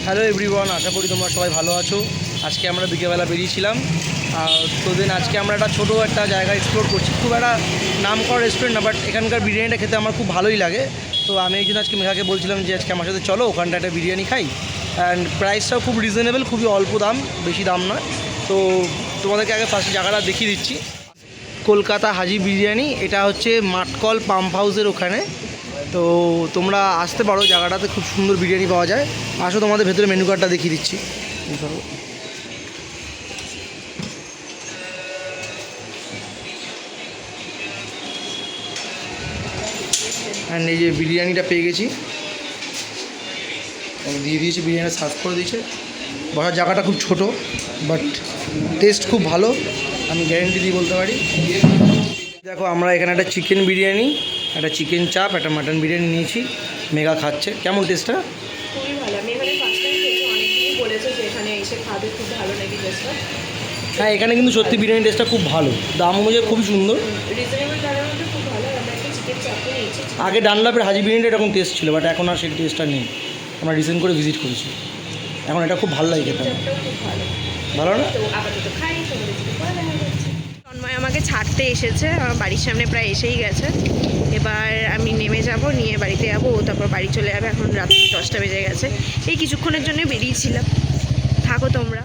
Hello everyone, আশা করি তোমরা সবাই ভালো আছো। আজকে আমরা বিকেলবেলা বেরিয়েছিলাম আর আজকে আমরা ছোটো একটা জায়গা এক্সপ্লোর করছি। খুব একটা নাম করা রেস্টুরেন্ট না, বাট এখানকার বিরিয়ানিটা খেতে আমার খুব ভালোই লাগে। তো আমি এই জন্য আজকে মেঘাকে বলছিলাম যে আজকে আমার সাথে চলো, ওখানটা একটা বিরিয়ানি খাই। অ্যান্ড প্রাইসটাও খুব রিজনেবল, খুবই অল্প দাম, বেশি দাম নয়। তো তোমাদেরকে আগে ফার্স্ট জায়গাটা দেখিয়ে দিচ্ছি। কলকাতা হাজি বিরিয়ানি, এটা হচ্ছে মাটকল পাম্প হাউসের ওখানে। তো তোমরা আসতে পারো, জায়গাটাতে খুব সুন্দর বিরিয়ানি পাওয়া যায়। আসো তোমাদের ভেতরে মেনু কার্ডটা দেখিয়ে দিচ্ছি। অ্যান্ড এই যে বিরিয়ানিটা পেয়ে গেছি, দিয়ে দিয়েছি, বিরিয়ানি সার্ভ করে দিয়েছে। বসার জায়গাটা খুব ছোট, বাট টেস্ট খুব ভালো, আমি গ্যারেন্টি দিয়ে বলতে পারি। দেখো, আমরা এখানে একটা চিকেন বিরিয়ানি, একটা চিকেন চাপ, একটা মাটন বিরিয়ানি নিয়েছি। মেঘা খাচ্ছে। কেমন টেস্টটা? খুবই ভালো। আমি এখানে ফার্স্ট টাইম খেয়েছি, অনেকেই বলেছে যে এখানে এসে খাবে, খুব ভালো নাকি টেস্টটা। হ্যাঁ, এখানে কিন্তু সত্যি বিরিয়ানি টেস্টটা খুব ভালো, দাম অনুযায়ী খুবই সুন্দর, রিজনেবল দামের মধ্যে খুব ভালো। আমরা একটা চিকেন চাপও নিয়েছি। আগে ডানলাপের হাজি বিরিয়ানিটা এরকম টেস্ট ছিল, বাট এখন আর সেই টেস্টটা নেই। আমরা রিসেন্ট করে ভিজিট করেছি, এখন এটা খুব ভালো লাগে খেতে। চাপটাও খুব ভালো। ভালো না? তো আপাতত খাই, তোমাদের সাথে পরে দেখা যাচ্ছে। তন্ময় আমাকে ছাড়তে এসেছে, আমার বাড়ির সামনে প্রায় এসেই গেছে। এবার আমি নেমে যাব, নিয়ে বাড়িতে যাবো, ও তারপর বাড়ি চলে যাবে। এখন রাত্রি 10টা বেজে গেছে। এই কিছুক্ষণের জন্য বেরিয়েছিলাম, থাকো তোমরা।